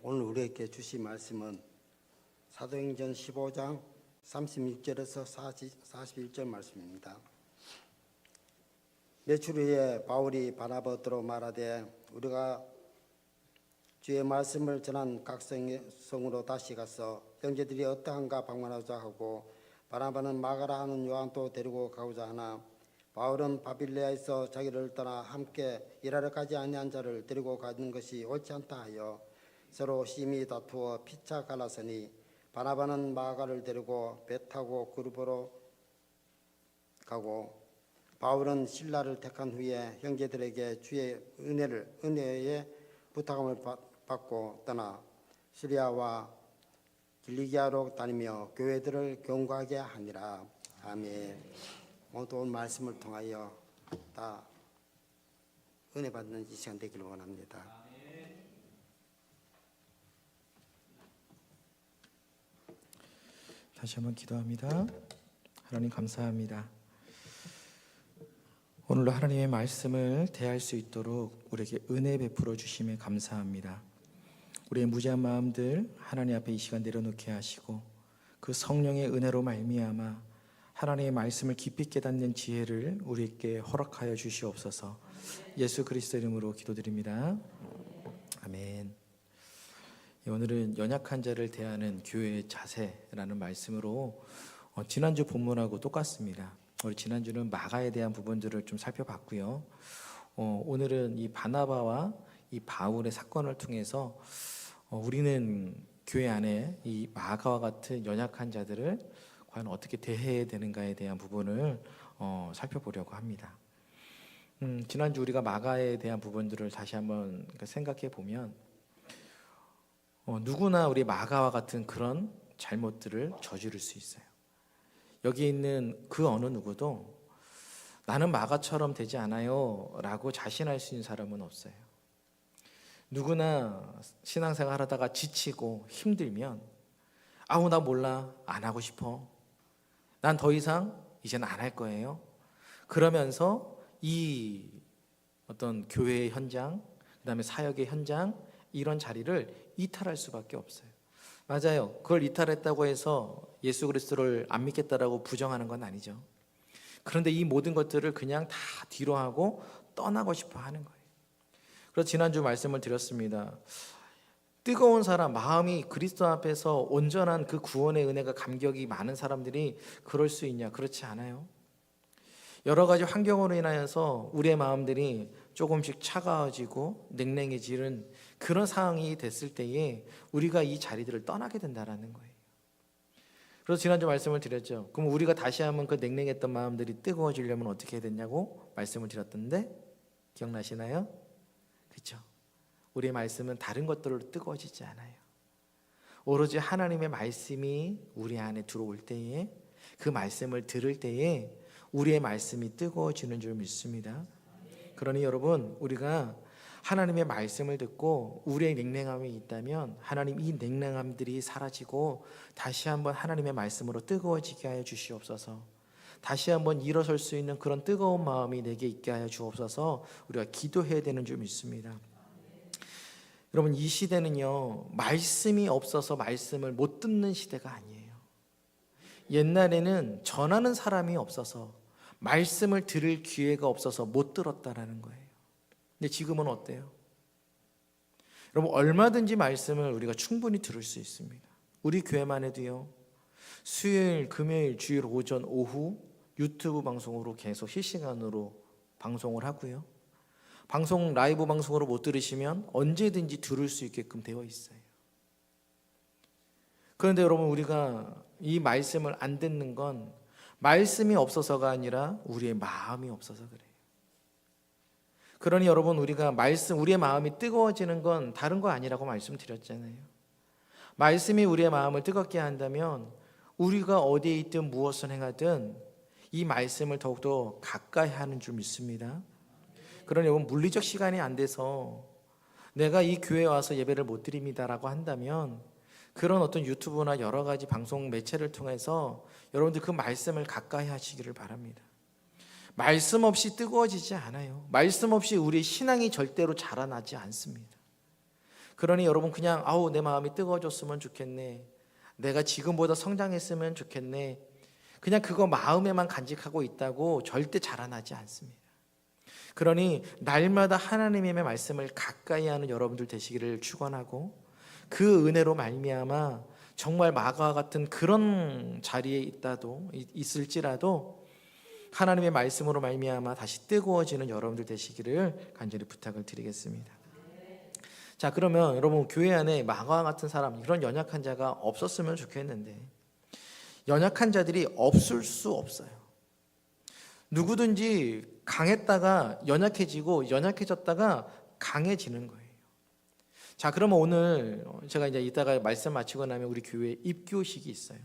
오늘 우리에게 주신 말씀은 사도행전 15장 36절에서 41절 말씀입니다. 며칠 후에 바울이 바나바더로 말하되 우리가 주의 말씀을 전한 각 성으로 다시 가서 형제들이 어떠한가 방문하자 하고 바나바는 마가라 하는 요한도 데리고 가고자 하나 바울은 바빌레아에서 자기를 떠나 함께 일하러 가지 아니한 자를 데리고 가는 것이 옳지 않다 하여 서로 심히 다투어 피차 갈라서니 바나바는 마가를 데리고 배 타고 그룹으로 가고 바울은 실라를 택한 후에 형제들에게 주의 은혜의 부탁함을 받고 떠나 시리아와 길리기아로 다니며 교회들을 경고하게 하니라. 아멘. 모두 오늘 말씀을 통하여 다 은혜 받는 이 시간 되기를 원합니다. 다시 한번 기도합니다. 하나님 감사합니다. 오늘도 하나님의 말씀을 대할 수 있도록 우리에게 은혜 베풀어 주심에 감사합니다. 우리의 무지한 마음들 하나님 앞에 이 시간 내려놓게 하시고 그 성령의 은혜로 말미암아 하나님의 말씀을 깊이 깨닫는 지혜를 우리에게 허락하여 주시옵소서. 예수 그리스도 이름으로 기도드립니다. 아멘. 오늘은 연약한 자를 대하는 교회의 자세라는 말씀으로 지난주 본문하고 똑같습니다. 우리 지난주는 마가에 대한 부분들을 좀 살펴봤고요. 오늘은 이 바나바와 이 바울의 사건을 통해서 우리는 교회 안에 이 마가와 같은 연약한 자들을 과연 어떻게 대해야 되는가에 대한 부분을 살펴보려고 합니다. 지난주 우리가 마가에 대한 부분들을 다시 한번 생각해 보면 누구나 우리 마가와 같은 그런 잘못들을 저지를 수 있어요. 여기 있는 그 어느 누구도 나는 마가처럼 되지 않아요 라고 자신할 수 있는 사람은 없어요. 누구나 신앙생활 하다가 지치고 힘들면 아우 나 몰라 안 하고 싶어 난 더 이상 이제는 안 할 거예요 그러면서 이 어떤 교회의 현장 그 다음에 사역의 현장 이런 자리를 이탈할 수밖에 없어요. 맞아요. 그걸 이탈했다고 해서 예수 그리스도를 안 믿겠다라고 부정하는 건 아니죠. 그런데 이 모든 것들을 그냥 다 뒤로 하고 떠나고 싶어 하는 거예요. 그래서 지난주 말씀을 드렸습니다. 뜨거운 사람, 마음이 그리스도 앞에서 온전한 그 구원의 은혜가 감격이 많은 사람들이 그럴 수 있냐? 그렇지 않아요. 여러 가지 환경으로 인하여서 우리의 마음들이 조금씩 차가워지고 냉랭해지는 그런 상황이 됐을 때에 우리가 이 자리들을 떠나게 된다는 거예요. 그래서 지난주 말씀을 드렸죠. 그럼 우리가 다시 한번 그 냉랭했던 마음들이 뜨거워지려면 어떻게 해야 되냐고 말씀을 드렸던데 기억나시나요? 그렇죠. 우리의 말씀은 다른 것들로 뜨거워지지 않아요. 오로지 하나님의 말씀이 우리 안에 들어올 때에 그 말씀을 들을 때에 우리의 말씀이 뜨거워지는 줄 믿습니다. 그러니 여러분 우리가 하나님의 말씀을 듣고 우리의 냉랭함이 있다면 하나님 이 냉랭함들이 사라지고 다시 한번 하나님의 말씀으로 뜨거워지게 하여 주시옵소서. 다시 한번 일어설 수 있는 그런 뜨거운 마음이 내게 있게 하여 주옵소서. 우리가 기도해야 되는 줄 믿습니다. 여러분 이 시대는요 말씀이 없어서 말씀을 못 듣는 시대가 아니에요. 옛날에는 전하는 사람이 없어서 말씀을 들을 기회가 없어서 못 들었다라는 거예요. 근데 지금은 어때요? 여러분 얼마든지 말씀을 우리가 충분히 들을 수 있습니다. 우리 교회만 해도요 수요일, 금요일, 주일 오전, 오후 유튜브 방송으로 계속 실시간으로 방송을 하고요. 방송 라이브 방송으로 못 들으시면 언제든지 들을 수 있게끔 되어 있어요. 그런데 여러분 우리가 이 말씀을 안 듣는 건 말씀이 없어서가 아니라 우리의 마음이 없어서 그래요. 그러니 여러분 우리가 우리의 마음이 뜨거워지는 건 다른 거 아니라고 말씀드렸잖아요. 말씀이 우리의 마음을 뜨겁게 한다면 우리가 어디에 있든 무엇을 행하든 이 말씀을 더욱더 가까이 하는 줄 믿습니다. 그러니 여러분 물리적 시간이 안 돼서 내가 이 교회에 와서 예배를 못 드립니다라고 한다면 그런 어떤 유튜브나 여러 가지 방송 매체를 통해서 여러분들 그 말씀을 가까이 하시기를 바랍니다. 말씀 없이 뜨거워지지 않아요. 말씀 없이 우리의 신앙이 절대로 자라나지 않습니다. 그러니 여러분 그냥 내 마음이 뜨거워졌으면 좋겠네. 내가 지금보다 성장했으면 좋겠네. 그냥 그거 마음에만 간직하고 있다고 절대 자라나지 않습니다. 그러니 날마다 하나님의 말씀을 가까이 하는 여러분들 되시기를 축원하고 그 은혜로 말미암아 정말 마가와 같은 그런 자리에 있을지라도 하나님의 말씀으로 말미암아 다시 뜨거워지는 여러분들 되시기를 간절히 부탁을 드리겠습니다. 자, 그러면 여러분 교회 안에 마가와 같은 사람, 이런 연약한 자가 없었으면 좋겠는데 연약한 자들이 없을 수 없어요. 누구든지 강했다가 연약해지고 연약해졌다가 강해지는 거예요. 자, 그러면 오늘 제가 이제 이따가 말씀 마치고 나면 우리 교회에 입교식이 있어요.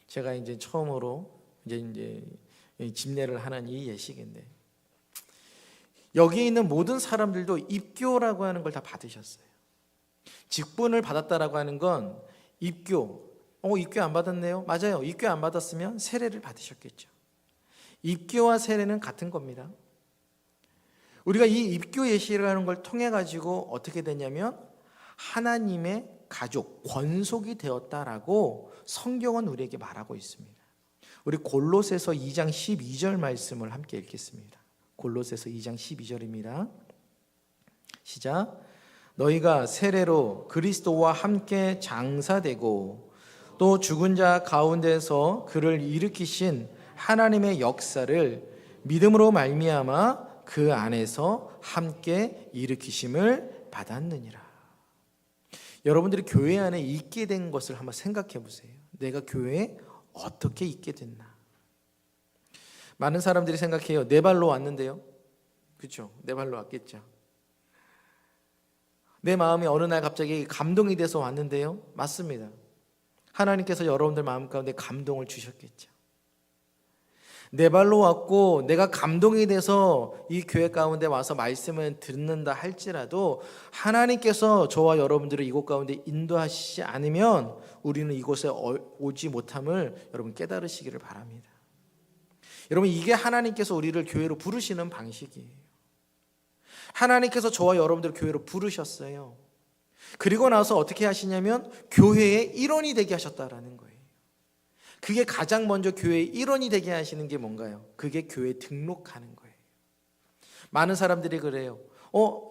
제가 이제 처음으로 이제 집례를 하는 이 예식인데 여기 있는 모든 사람들도 입교라고 하는 걸 다 받으셨어요. 직분을 받았다라고 하는 건 입교. 입교 안 받았네요. 맞아요. 입교 안 받았으면 세례를 받으셨겠죠. 입교와 세례는 같은 겁니다. 우리가 이 입교 예식이라는 걸 통해 가지고 어떻게 되냐면 하나님의 가족, 권속이 되었다라고 성경은 우리에게 말하고 있습니다. 우리 골로새서 2장 12절 말씀을 함께 읽겠습니다. 골로새서 2장 12절입니다. 시작. 너희가 세례로 그리스도와 함께 장사되고 또 죽은 자 가운데서 그를 일으키신 하나님의 역사를 믿음으로 말미암아 그 안에서 함께 일으키심을 받았느니라. 여러분들이 교회 안에 있게 된 것을 한번 생각해 보세요. 내가 교회에 어떻게 있게 됐나? 많은 사람들이 생각해요. 내 발로 왔는데요. 그렇죠? 내 발로 왔겠죠. 내 마음이 어느 날 갑자기 감동이 돼서 왔는데요. 맞습니다. 하나님께서 여러분들 마음 가운데 감동을 주셨겠죠. 내 발로 왔고 내가 감동이 돼서 이 교회 가운데 와서 말씀을 듣는다 할지라도 하나님께서 저와 여러분들을 이곳 가운데 인도하시지 않으면 우리는 이곳에 오지 못함을 여러분 깨달으시기를 바랍니다. 여러분, 이게 하나님께서 우리를 교회로 부르시는 방식이에요. 하나님께서 저와 여러분들을 교회로 부르셨어요. 그리고 나서 어떻게 하시냐면 교회의 일원이 되게 하셨다라는 거예요. 그게 가장 먼저 교회의 일원이 되게 하시는 게 뭔가요? 그게 교회에 등록하는 거예요. 많은 사람들이 그래요.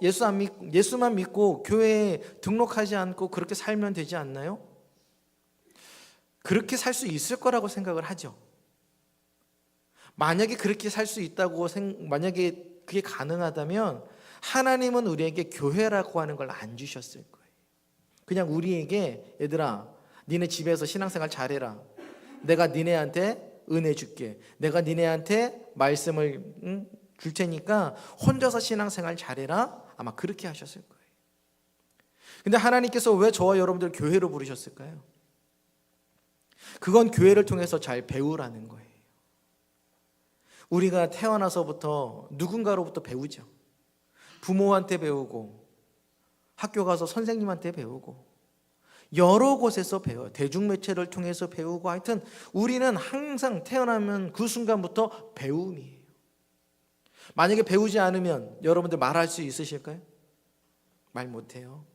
예수만 믿고 교회에 등록하지 않고 그렇게 살면 되지 않나요? 그렇게 살 수 있을 거라고 생각을 하죠. 만약에 그렇게 살 수 있다고 만약에 그게 가능하다면 하나님은 우리에게 교회라고 하는 걸 안 주셨을 거예요. 그냥 우리에게 얘들아 니네 집에서 신앙생활 잘해라. 내가 니네한테 은혜 줄게. 내가 니네한테 말씀을 줄 테니까 혼자서 신앙생활 잘해라. 아마 그렇게 하셨을 거예요. 근데 하나님께서 왜 저와 여러분들 교회로 부르셨을까요? 그건 교회를 통해서 잘 배우라는 거예요. 우리가 태어나서부터 누군가로부터 배우죠. 부모한테 배우고 학교 가서 선생님한테 배우고 여러 곳에서 배워요. 대중매체를 통해서 배우고 하여튼 우리는 항상 태어나면 그 순간부터 배움이에요. 만약에 배우지 않으면 여러분들 말할 수 있으실까요? 말 못해요.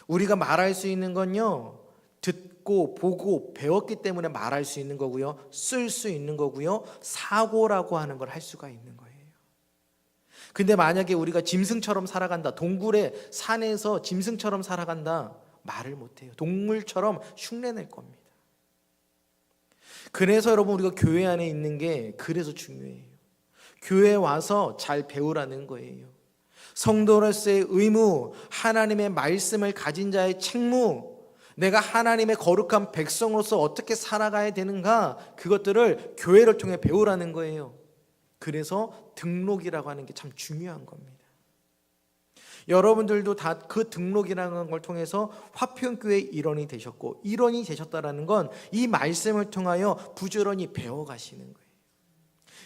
우리가 말할 수 있는 건요, 듣고 보고 배웠기 때문에 말할 수 있는 거고요, 쓸 수 있는 거고요, 사고라고 하는 걸 할 수가 있는 거예요. 근데 만약에 우리가 짐승처럼 살아간다, 동굴의 산에서 짐승처럼 살아간다, 말을 못해요. 동물처럼 흉내낼 겁니다. 그래서 여러분 우리가 교회 안에 있는 게 그래서 중요해요. 교회에 와서 잘 배우라는 거예요. 성도로서의 의무, 하나님의 말씀을 가진 자의 책무, 내가 하나님의 거룩한 백성으로서 어떻게 살아가야 되는가, 그것들을 교회를 통해 배우라는 거예요. 그래서 등록이라고 하는 게 참 중요한 겁니다. 여러분들도 다 그 등록이라는 걸 통해서 화평교회의 일원이 되셨고, 일원이 되셨다는 건 이 말씀을 통하여 부지런히 배워가시는 거예요.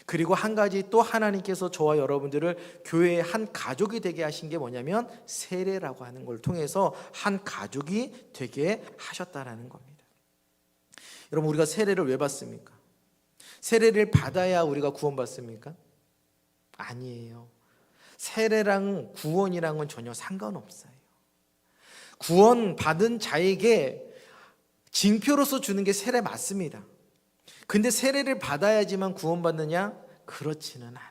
그리고 한 가지 또 하나님께서 저와 여러분들을 교회의 한 가족이 되게 하신 게 뭐냐면 세례라고 하는 걸 통해서 한 가족이 되게 하셨다라는 겁니다. 여러분, 우리가 세례를 왜 받습니까? 세례를 받아야 우리가 구원받습니까? 아니에요. 세례랑 구원이랑은 전혀 상관없어요. 구원받은 자에게 징표로서 주는 게 세례 맞습니다. 근데 세례를 받아야지만 구원받느냐? 그렇지는 않아요.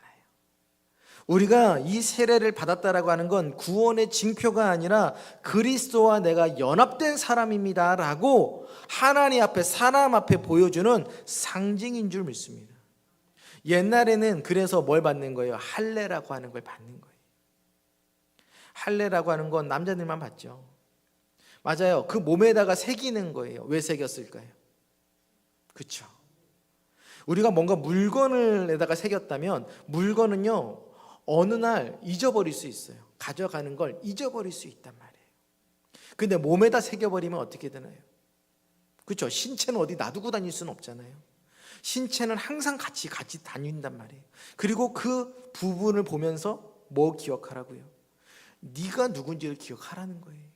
우리가 이 세례를 받았다라고 하는 건 구원의 징표가 아니라 그리스도와 내가 연합된 사람입니다라고 하나님 앞에, 사람 앞에 보여주는 상징인 줄 믿습니다. 옛날에는 그래서 뭘 받는 거예요? 할례라고 하는 걸 받는 거예요. 할례라고 하는 건 남자들만 받죠. 맞아요. 그 몸에다가 새기는 거예요. 왜 새겼을까요? 그렇죠. 우리가 뭔가 물건을 에다가 새겼다면 물건은요, 어느 날 잊어버릴 수 있어요. 가져가는 걸 잊어버릴 수 있단 말이에요. 근데 몸에다 새겨버리면 어떻게 되나요? 그렇죠. 신체는 어디 놔두고 다닐 수는 없잖아요. 신체는 항상 같이 다닌단 말이에요. 그리고 그 부분을 보면서 뭐 기억하라고요? 네가 누군지를 기억하라는 거예요.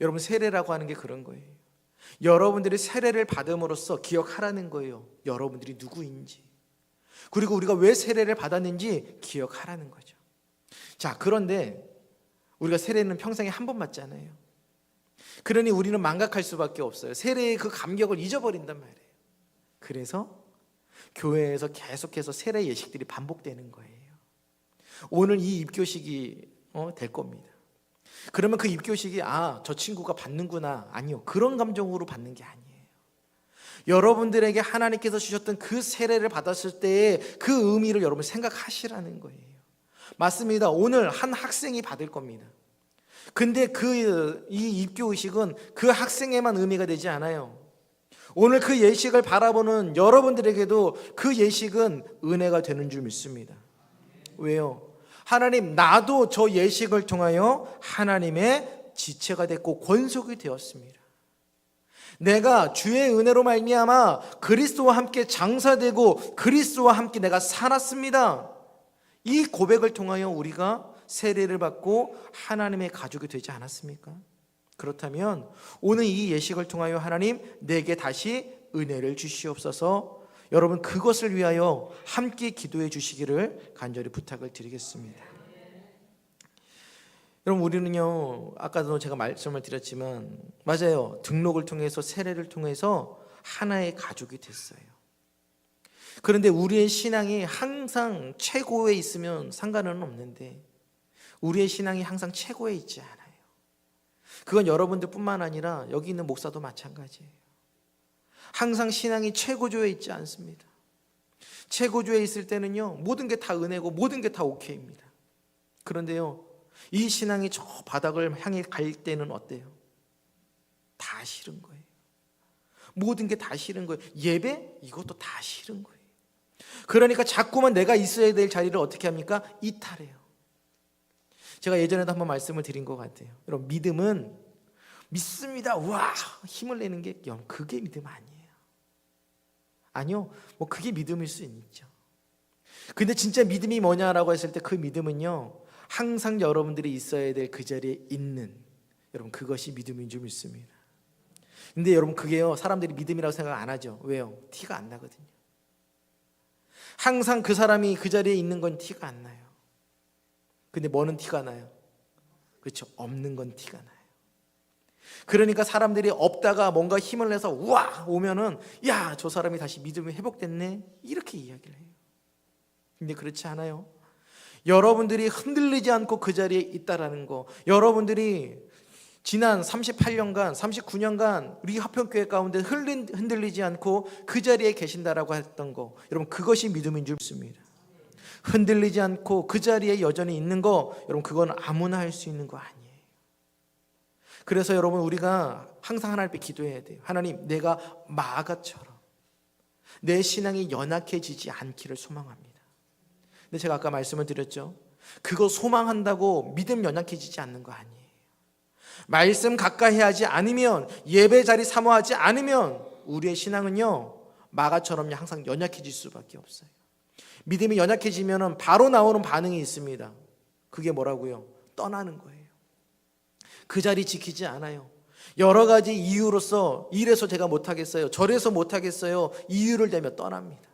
여러분, 세례라고 하는 게 그런 거예요. 여러분들이 세례를 받음으로써 기억하라는 거예요. 여러분들이 누구인지. 그리고 우리가 왜 세례를 받았는지 기억하라는 거죠. 자, 그런데 우리가 세례는 평생에 한 번 받잖아요. 그러니 우리는 망각할 수밖에 없어요. 세례의 그 감격을 잊어버린단 말이에요. 그래서 교회에서 계속해서 세례 예식들이 반복되는 거예요. 오늘 이 입교식이 될 겁니다. 그러면 그 입교식이 저 친구가 받는구나. 아니요. 그런 감정으로 받는 게 아니에요. 여러분들에게 하나님께서 주셨던 그 세례를 받았을 때의 그 의미를 여러분 생각하시라는 거예요. 맞습니다. 오늘 한 학생이 받을 겁니다. 근데 이 입교의식은 그 학생에만 의미가 되지 않아요. 오늘 그 예식을 바라보는 여러분들에게도 그 예식은 은혜가 되는 줄 믿습니다. 왜요? 하나님, 나도 저 예식을 통하여 하나님의 지체가 됐고 권속이 되었습니다. 내가 주의 은혜로 말미암아 그리스도와 함께 장사되고 그리스도와 함께 내가 살았습니다. 이 고백을 통하여 우리가 세례를 받고 하나님의 가족이 되지 않았습니까? 그렇다면 오늘 이 예식을 통하여 하나님 내게 다시 은혜를 주시옵소서. 여러분, 그것을 위하여 함께 기도해 주시기를 간절히 부탁을 드리겠습니다. 여러분, 우리는요, 아까도 제가 말씀을 드렸지만 맞아요. 등록을 통해서 세례를 통해서 하나의 가족이 됐어요. 그런데 우리의 신앙이 항상 최고에 있으면 상관은 없는데 우리의 신앙이 항상 최고에 있지 않아요. 그건 여러분들뿐만 아니라 여기 있는 목사도 마찬가지예요. 항상 신앙이 최고조에 있지 않습니다. 최고조에 있을 때는요, 모든 게 다 은혜고 모든 게 다 오케이입니다. 그런데요, 이 신앙이 저 바닥을 향해 갈 때는 어때요? 다 싫은 거예요. 모든 게 다 싫은 거예요. 예배? 이것도 다 싫은 거예요. 그러니까 자꾸만 내가 있어야 될 자리를 어떻게 합니까? 이탈해요. 제가 예전에도 한번 말씀을 드린 것 같아요. 여러분, 믿음은 믿습니다. 와, 힘을 내는 게 그게 믿음 아니에요. 아니요, 뭐 그게 믿음일 수 있죠. 근데 진짜 믿음이 뭐냐라고 했을 때 그 믿음은요, 항상 여러분들이 있어야 될 그 자리에 있는, 여러분, 그것이 믿음인 줄 믿습니다. 근데 여러분, 그게요, 사람들이 믿음이라고 생각 안 하죠. 왜요? 티가 안 나거든요. 항상 그 사람이 그 자리에 있는 건 티가 안 나요. 근데 뭐는 티가 나요? 그렇죠. 없는 건 티가 나요. 그러니까 사람들이 없다가 뭔가 힘을 내서 우와 오면은, 야, 저 사람이 다시 믿음이 회복됐네, 이렇게 이야기를 해요. 근데 그렇지 않아요. 여러분들이 흔들리지 않고 그 자리에 있다라는 거, 여러분들이 지난 38년간 39년간 우리 화평교회 가운데 흔들리지 않고 그 자리에 계신다라고 했던 거, 여러분, 그것이 믿음인 줄 믿습니다. 흔들리지 않고 그 자리에 여전히 있는 거, 여러분, 그건 아무나 할 수 있는 거 아니에요. 그래서 여러분, 우리가 항상 하나님 앞에 기도해야 돼요. 하나님, 내가 마가처럼 내 신앙이 연약해지지 않기를 소망합니다. 근데 제가 아까 말씀을 드렸죠. 그거 소망한다고 믿음 연약해지지 않는 거 아니에요. 말씀 가까이 하지 않으면, 예배 자리 사모하지 않으면 우리의 신앙은요, 마가처럼 항상 연약해질 수밖에 없어요. 믿음이 연약해지면 바로 나오는 반응이 있습니다. 그게 뭐라고요? 떠나는 거예요. 그 자리 지키지 않아요. 여러 가지 이유로서, 이래서 제가 못하겠어요, 저래서 못하겠어요, 이유를 대며 떠납니다.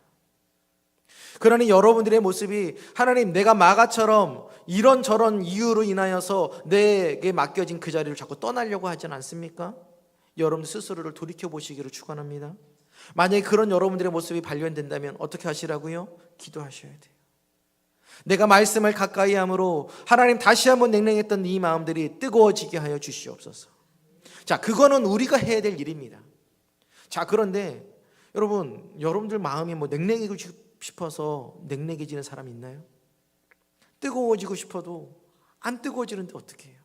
그러니 여러분들의 모습이 하나님 내가 마가처럼 이런저런 이유로 인하여서 내게 맡겨진 그 자리를 자꾸 떠나려고 하진 않습니까? 여러분들 스스로를 돌이켜 보시기를 축원합니다. 만약에 그런 여러분들의 모습이 발견된다면 어떻게 하시라고요? 기도하셔야 돼요. 내가 말씀을 가까이 함으로 하나님 다시 한번 냉랭했던 이 마음들이 뜨거워지게 하여 주시옵소서. 자, 그거는 우리가 해야 될 일입니다. 자, 그런데 여러분들 마음이 뭐 냉랭해지고 싶어서 냉랭해지는 사람 있나요? 뜨거워지고 싶어도 안 뜨거워지는데 어떻게 해요?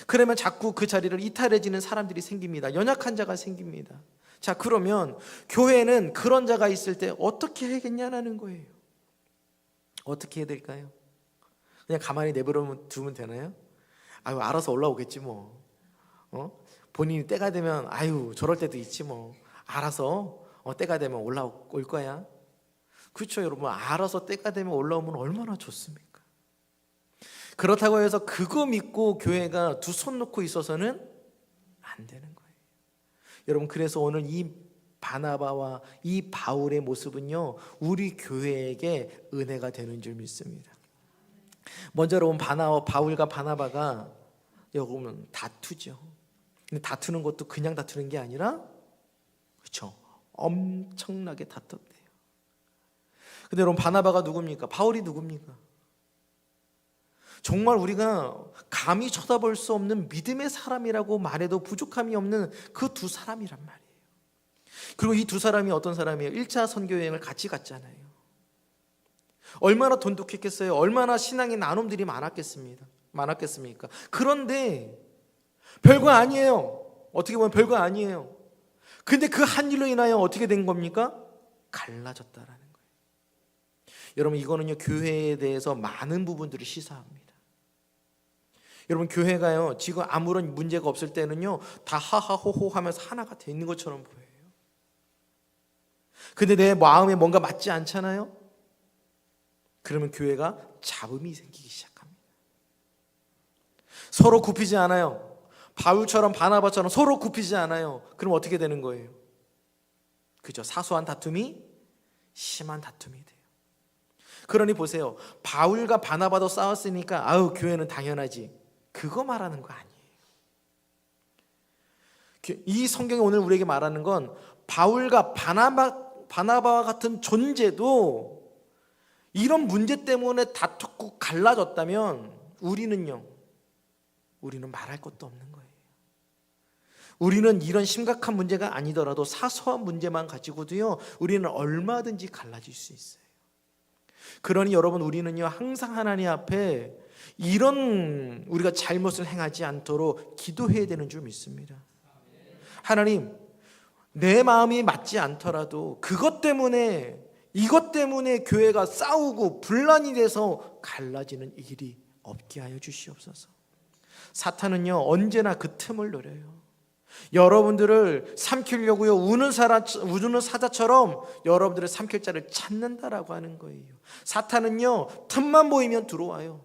그러면 자꾸 그 자리를 이탈해지는 사람들이 생깁니다. 연약한 자가 생깁니다. 자, 그러면 교회는 그런 자가 있을 때 어떻게 해야겠냐는 거예요. 어떻게 해야 될까요? 그냥 가만히 내버려 두면 되나요? 아유, 알아서 올라오겠지 뭐. 본인이 때가 되면 아유, 저럴 때도 있지 뭐. 알아서 때가 되면 올라올 거야. 그렇죠, 여러분. 알아서 때가 되면 올라오면 얼마나 좋습니까? 그렇다고 해서 그거 믿고 교회가 두 손 놓고 있어서는 안 되는 거예요. 여러분, 그래서 오늘 이 바나바와 이 바울의 모습은요, 우리 교회에게 은혜가 되는 줄 믿습니다. 먼저 여러분, 바울과 바나바가 여러분 다투죠. 근데 다투는 것도 그냥 다투는 게 아니라, 그렇죠, 엄청나게 다퉜대요. 근데 여러분, 바나바가 누굽니까? 바울이 누굽니까? 정말 우리가 감히 쳐다볼 수 없는 믿음의 사람이라고 말해도 부족함이 없는 그 두 사람이란 말이에요. 그리고 이 두 사람이 어떤 사람이에요? 1차 선교여행을 같이 갔잖아요. 얼마나 돈독했겠어요? 얼마나 신앙의 나눔들이 많았겠습니까? 그런데 별거 아니에요. 어떻게 보면 별거 아니에요. 근데 그 한 일로 인하여 어떻게 된 겁니까? 갈라졌다라는 거예요. 여러분, 이거는요, 교회에 대해서 많은 부분들을 시사합니다. 여러분, 교회가요, 지금 아무런 문제가 없을 때는요, 다 하하호호 하면서 하나가 돼 있는 것처럼 보여요. 근데 내 마음에 뭔가 맞지 않잖아요? 그러면 교회가 잡음이 생기기 시작합니다. 서로 굽히지 않아요. 바울처럼 바나바처럼 서로 굽히지 않아요. 그럼 어떻게 되는 거예요? 그죠? 사소한 다툼이 심한 다툼이 돼요. 그러니 보세요. 바울과 바나바도 싸웠으니까 아유, 교회는 당연하지. 그거 말하는 거 아니에요. 이 성경이 오늘 우리에게 말하는 건 바울과 바나바와 같은 존재도 이런 문제 때문에 다투고 갈라졌다면 우리는 말할 것도 없는 거예요. 우리는 이런 심각한 문제가 아니더라도 사소한 문제만 가지고도요, 우리는 얼마든지 갈라질 수 있어요. 그러니 여러분, 우리는요, 항상 하나님 앞에 이런 우리가 잘못을 행하지 않도록 기도해야 되는 줄 믿습니다. 하나님, 내 마음이 맞지 않더라도 이것 때문에 교회가 싸우고 분란이 돼서 갈라지는 일이 없게 하여 주시옵소서. 사탄은요, 언제나 그 틈을 노려요. 여러분들을 삼키려고요, 우는 사자처럼 여러분들을 삼킬 자를 찾는다라고 하는 거예요. 사탄은요, 틈만 보이면 들어와요.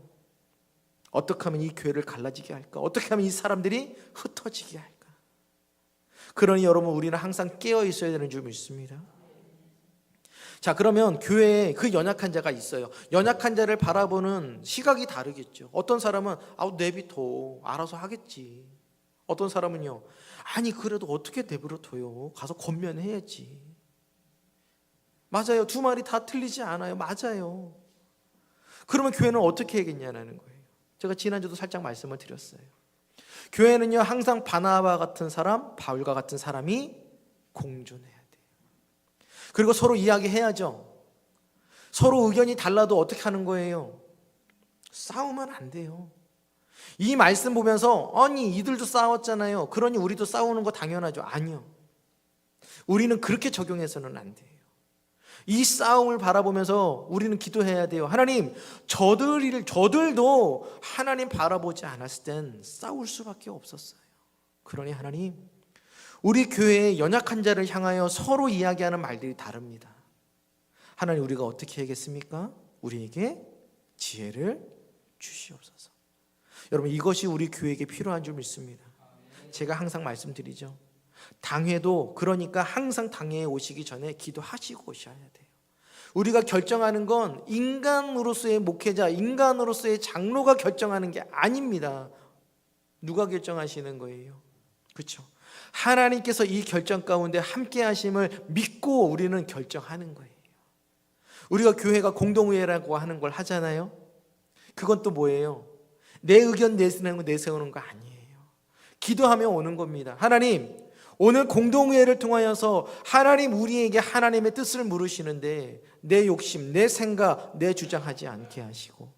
어떻게 하면 이 교회를 갈라지게 할까? 어떻게 하면 이 사람들이 흩어지게 할까? 그러니 여러분, 우리는 항상 깨어 있어야 되는 줄 믿습니다. 자, 그러면 교회에 그 연약한 자가 있어요. 연약한 자를 바라보는 시각이 다르겠죠. 어떤 사람은 내비둬, 알아서 하겠지. 어떤 사람은요, 아니 그래도 어떻게 내버려 둬요? 가서 권면해야지. 맞아요. 두 말이 다 틀리지 않아요. 맞아요. 그러면 교회는 어떻게 해야겠냐는 거예요. 제가 지난주도 살짝 말씀을 드렸어요. 교회는요, 항상 바나바 같은 사람, 바울과 같은 사람이 공존해야 돼요. 그리고 서로 이야기해야죠. 서로 의견이 달라도 어떻게 하는 거예요? 싸우면 안 돼요. 이 말씀 보면서 아니 이들도 싸웠잖아요, 그러니 우리도 싸우는 거 당연하죠. 아니요. 우리는 그렇게 적용해서는 안 돼요. 이 싸움을 바라보면서 우리는 기도해야 돼요. 하나님, 저들도 하나님 바라보지 않았을 땐 싸울 수밖에 없었어요. 그러니 하나님, 우리 교회의 연약한 자를 향하여 서로 이야기하는 말들이 다릅니다. 하나님, 우리가 어떻게 해야겠습니까? 우리에게 지혜를 주시옵소서. 여러분, 이것이 우리 교회에게 필요한 줄 믿습니다. 제가 항상 말씀드리죠. 당회도 그러니까 항상 당회에 오시기 전에 기도하시고 오셔야 돼요. 우리가 결정하는 건 인간으로서의 목회자, 인간으로서의 장로가 결정하는 게 아닙니다. 누가 결정하시는 거예요? 그렇죠? 하나님께서 이 결정 가운데 함께 하심을 믿고 우리는 결정하는 거예요. 우리가 교회가 공동회라고 하는 걸 하잖아요. 그건 또 뭐예요? 내 의견 내세우는 거 아니에요. 기도하며 오는 겁니다. 하나님, 오늘 공동회를 통하여서 하나님 우리에게 하나님의 뜻을 물으시는데 내 욕심, 내 생각, 내 주장하지 않게 하시고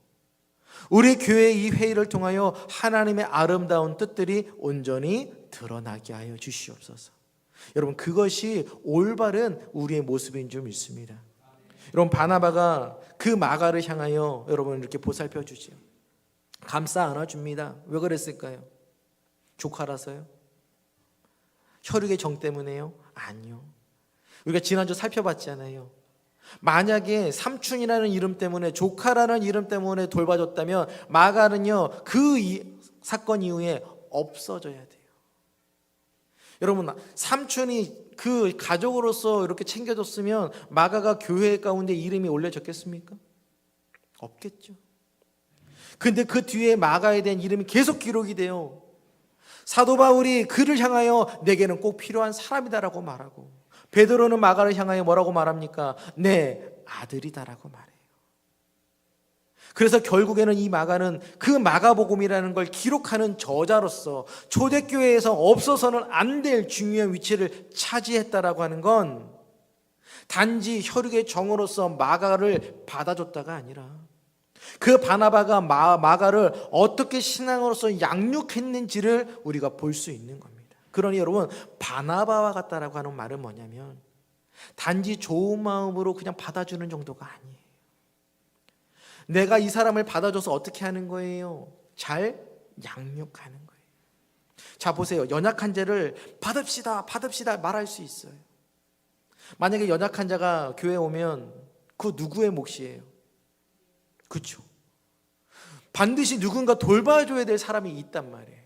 우리 교회 이 회의를 통하여 하나님의 아름다운 뜻들이 온전히 드러나게 하여 주시옵소서. 여러분, 그것이 올바른 우리의 모습인 줄 믿습니다. 여러분, 바나바가 그 마가를 향하여 여러분 이렇게 보살펴 주지요. 감싸 안아줍니다. 왜 그랬을까요? 조카라서요? 혈육의 정 때문에요? 아니요. 우리가 지난주 살펴봤잖아요. 만약에 삼촌이라는 이름 때문에, 조카라는 이름 때문에 돌봐줬다면 마가는요, 사건 이후에 없어져야 돼요. 여러분, 삼촌이 그 가족으로서 이렇게 챙겨줬으면 마가가 교회 가운데 이름이 올려졌겠습니까? 없겠죠. 근데 그 뒤에 마가에 대한 이름이 계속 기록이 돼요. 사도 바울이 그를 향하여 내게는 꼭 필요한 사람이다라고 말하고, 베드로는 마가를 향하여 뭐라고 말합니까? 내 아들이다라고 말해요. 그래서 결국에는 이 마가는 그 마가복음이라는 걸 기록하는 저자로서 초대교회에서 없어서는 안 될 중요한 위치를 차지했다라고 하는 건 단지 혈육의 정으로서 마가를 받아줬다가 아니라 그 바나바가 마가를 어떻게 신앙으로서 양육했는지를 우리가 볼 수 있는 겁니다. 그러니 여러분, 바나바와 같다라고 하는 말은 뭐냐면 단지 좋은 마음으로 그냥 받아주는 정도가 아니에요. 내가 이 사람을 받아줘서 어떻게 하는 거예요? 잘 양육하는 거예요. 자, 보세요. 연약한 자를 받읍시다 말할 수 있어요. 만약에 연약한 자가 교회에 오면 그 누구의 몫이에요? 그렇죠. 반드시 누군가 돌봐줘야 될 사람이 있단 말이에요.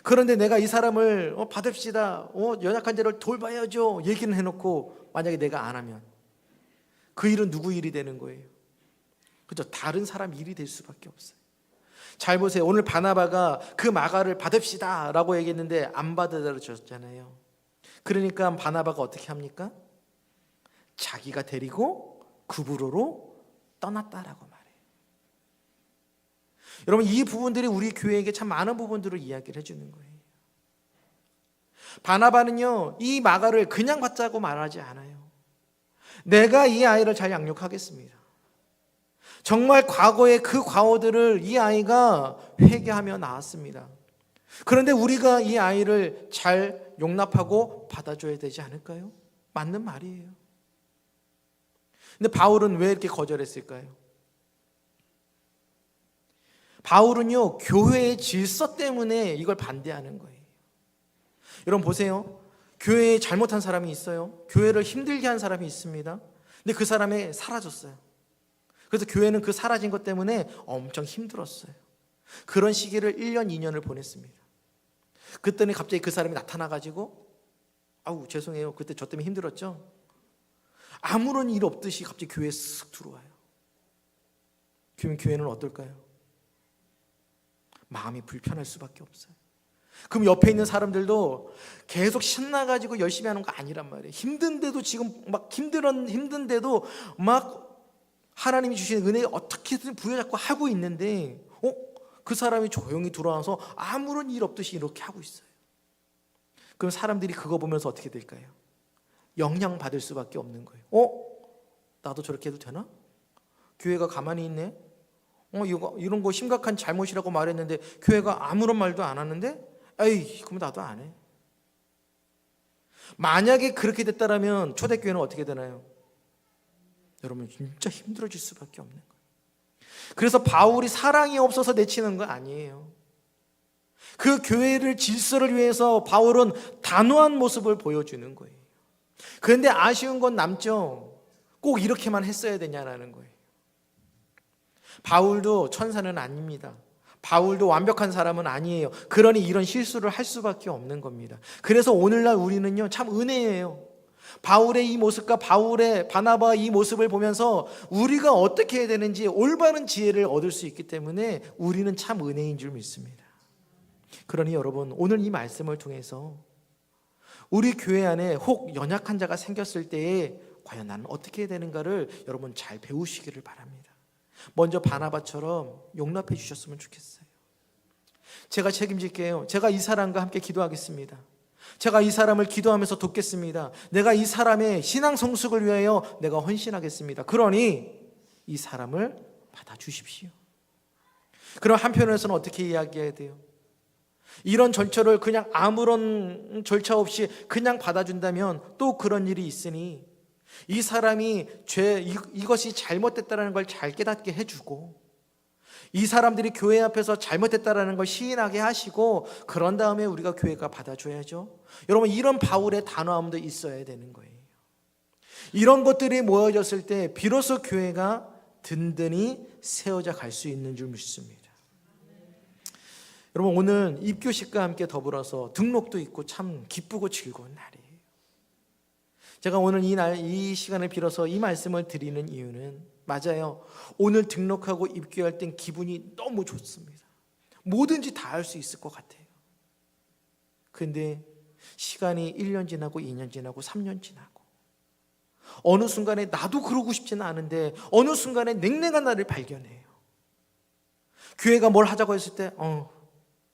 그런데 내가 이 사람을 받읍시다, 연약한 자를 돌봐야죠 얘기는 해놓고 만약에 내가 안 하면 그 일은 누구 일이 되는 거예요? 그렇죠. 다른 사람 일이 될 수밖에 없어요. 잘 보세요. 오늘 바나바가 그 마가를 받읍시다 라고 얘기했는데 안 받아들여졌잖아요. 그러니까 바나바가 어떻게 합니까? 자기가 데리고 구브로로 떠났다라고 말해요. 여러분, 이 부분들이 우리 교회에게 참 많은 부분들을 이야기를 해주는 거예요. 바나바는요, 이 마가를 그냥 받자고 말하지 않아요. 내가 이 아이를 잘 양육하겠습니다. 정말 과거의 그 과오들을 이 아이가 회개하며 나왔습니다. 그런데 우리가 이 아이를 잘 용납하고 받아줘야 되지 않을까요? 맞는 말이에요. 근데 바울은 왜 이렇게 거절했을까요? 바울은요, 교회의 질서 때문에 이걸 반대하는 거예요. 여러분 보세요. 교회에 잘못한 사람이 있어요. 교회를 힘들게 한 사람이 있습니다. 근데 그 사람이 사라졌어요. 그래서 교회는 그 사라진 것 때문에 엄청 힘들었어요. 그런 시기를 1년, 2년을 보냈습니다. 그때는 갑자기 그 사람이 나타나가지고 아우 죄송해요. 그때 저 때문에 힘들었죠. 아무런 일 없듯이 갑자기 교회에 쓱 들어와요. 그러면 교회는 어떨까요? 마음이 불편할 수밖에 없어요. 그럼 옆에 있는 사람들도 계속 신나가지고 열심히 하는 거 아니란 말이에요. 힘든데도 지금 막 힘든데도 막 하나님이 주신 은혜에 어떻게든 부여잡고 하고 있는데 그 사람이 조용히 들어와서 아무런 일 없듯이 이렇게 하고 있어요. 그럼 사람들이 그거 보면서 어떻게 될까요? 영향받을 수밖에 없는 거예요. 나도 저렇게 해도 되나? 교회가 가만히 있네? 이런 거 심각한 잘못이라고 말했는데 교회가 아무런 말도 안 하는데? 에이, 그럼 나도 안 해. 만약에 그렇게 됐다면 초대교회는 어떻게 되나요? 여러분 진짜 힘들어질 수밖에 없는 거예요. 그래서 바울이 사랑이 없어서 내치는 거 아니에요. 그 교회를 질서를 위해서 바울은 단호한 모습을 보여주는 거예요. 그런데 아쉬운 건 남죠. 꼭 이렇게만 했어야 되냐라는 거예요. 바울도 천사는 아닙니다. 바울도 완벽한 사람은 아니에요. 그러니 이런 실수를 할 수밖에 없는 겁니다. 그래서 오늘날 우리는요 참 은혜예요. 바울의 이 모습과 바나바의 이 모습을 보면서 우리가 어떻게 해야 되는지 올바른 지혜를 얻을 수 있기 때문에 우리는 참 은혜인 줄 믿습니다. 그러니 여러분, 오늘 이 말씀을 통해서 우리 교회 안에 혹 연약한 자가 생겼을 때에 과연 나는 어떻게 해야 되는가를 여러분 잘 배우시기를 바랍니다. 먼저 바나바처럼 용납해 주셨으면 좋겠어요. 제가 책임질게요. 제가 이 사람과 함께 기도하겠습니다. 제가 이 사람을 기도하면서 돕겠습니다. 내가 이 사람의 신앙 성숙을 위하여 내가 헌신하겠습니다. 그러니 이 사람을 받아주십시오. 그럼 한편에서는 어떻게 이야기해야 돼요? 이런 절차를 그냥 아무런 절차 없이 그냥 받아준다면 또 그런 일이 있으니 이 사람이 이것이 잘못됐다는 걸 잘 깨닫게 해주고 이 사람들이 교회 앞에서 잘못됐다는 걸 시인하게 하시고 그런 다음에 우리가 교회가 받아줘야죠. 여러분, 이런 바울의 단호함도 있어야 되는 거예요. 이런 것들이 모여졌을 때 비로소 교회가 든든히 세워져 갈 수 있는 줄 믿습니다. 여러분, 오늘 입교식과 함께 더불어서 등록도 있고 참 기쁘고 즐거운 날이에요. 제가 오늘 이 시간을 빌어서 이 말씀을 드리는 이유는, 맞아요, 오늘 등록하고 입교할 땐 기분이 너무 좋습니다. 뭐든지 다 할 수 있을 것 같아요. 근데 시간이 1년 지나고 2년 지나고 3년 지나고 어느 순간에 나도 그러고 싶지는 않은데 어느 순간에 냉랭한 나를 발견해요. 교회가 뭘 하자고 했을 때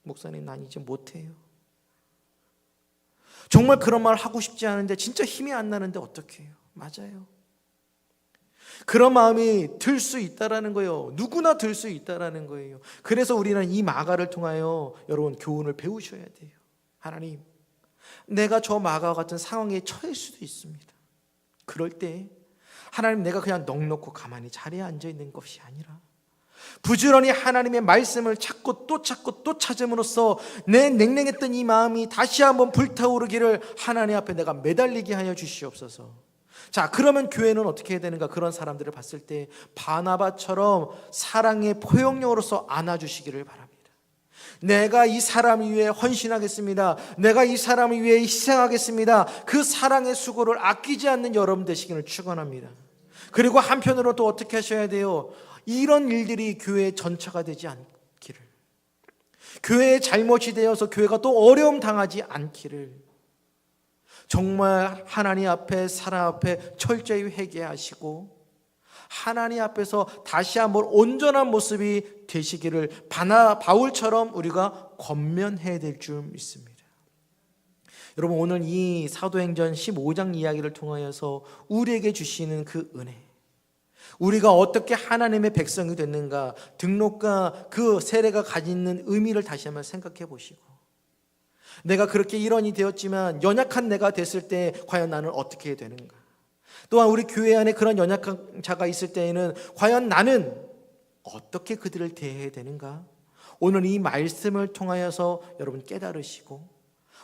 목사님, 난 이제 못해요. 정말 그런 말 하고 싶지 않은데 진짜 힘이 안 나는데 어떻게 해요? 맞아요. 그런 마음이 들 수 있다라는 거예요. 누구나 들 수 있다라는 거예요. 그래서 우리는 이 마가를 통하여 여러분 교훈을 배우셔야 돼요. 하나님, 내가 저 마가와 같은 상황에 처할 수도 있습니다. 그럴 때 하나님, 내가 그냥 넋놓고 가만히 자리에 앉아 있는 것이 아니라 부지런히 하나님의 말씀을 찾고 또 찾음으로써 내 냉랭했던 이 마음이 다시 한번 불타오르기를 하나님 앞에 내가 매달리게 하여 주시옵소서. 자, 그러면 교회는 어떻게 해야 되는가? 그런 사람들을 봤을 때 바나바처럼 사랑의 포용력으로서 안아주시기를 바랍니다. 내가 이 사람 위해 헌신하겠습니다. 내가 이 사람을 위해 희생하겠습니다. 그 사랑의 수고를 아끼지 않는 여러분 되시기를 축원합니다. 그리고 한편으로 또 어떻게 하셔야 돼요? 이런 일들이 교회의 전차가 되지 않기를, 교회의 잘못이 되어서 교회가 또 어려움 당하지 않기를 정말 하나님 앞에, 사람 앞에 철저히 회개하시고 하나님 앞에서 다시 한번 온전한 모습이 되시기를 바울처럼 우리가 권면해야 될 줄 믿습니다. 여러분, 오늘 이 사도행전 15장 이야기를 통하여서 우리에게 주시는 그 은혜, 우리가 어떻게 하나님의 백성이 됐는가, 등록과 그 세례가 가지는 의미를 다시 한번 생각해 보시고, 내가 그렇게 일원이 되었지만 연약한 내가 됐을 때 과연 나는 어떻게 해야 되는가, 또한 우리 교회 안에 그런 연약한 자가 있을 때에는 과연 나는 어떻게 그들을 대해야 되는가, 오늘 이 말씀을 통하여서 여러분 깨달으시고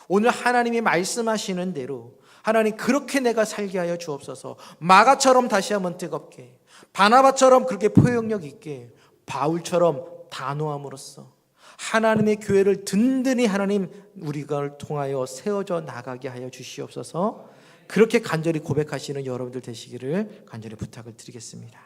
오늘 하나님이 말씀하시는 대로 하나님 그렇게 내가 살게 하여 주옵소서. 마가처럼 다시 한번 뜨겁게, 바나바처럼 그렇게 포용력 있게, 바울처럼 단호함으로써 하나님의 교회를 든든히 하나님 우리가 통하여 세워져 나가게 하여 주시옵소서. 그렇게 간절히 고백하시는 여러분들 되시기를 간절히 부탁을 드리겠습니다.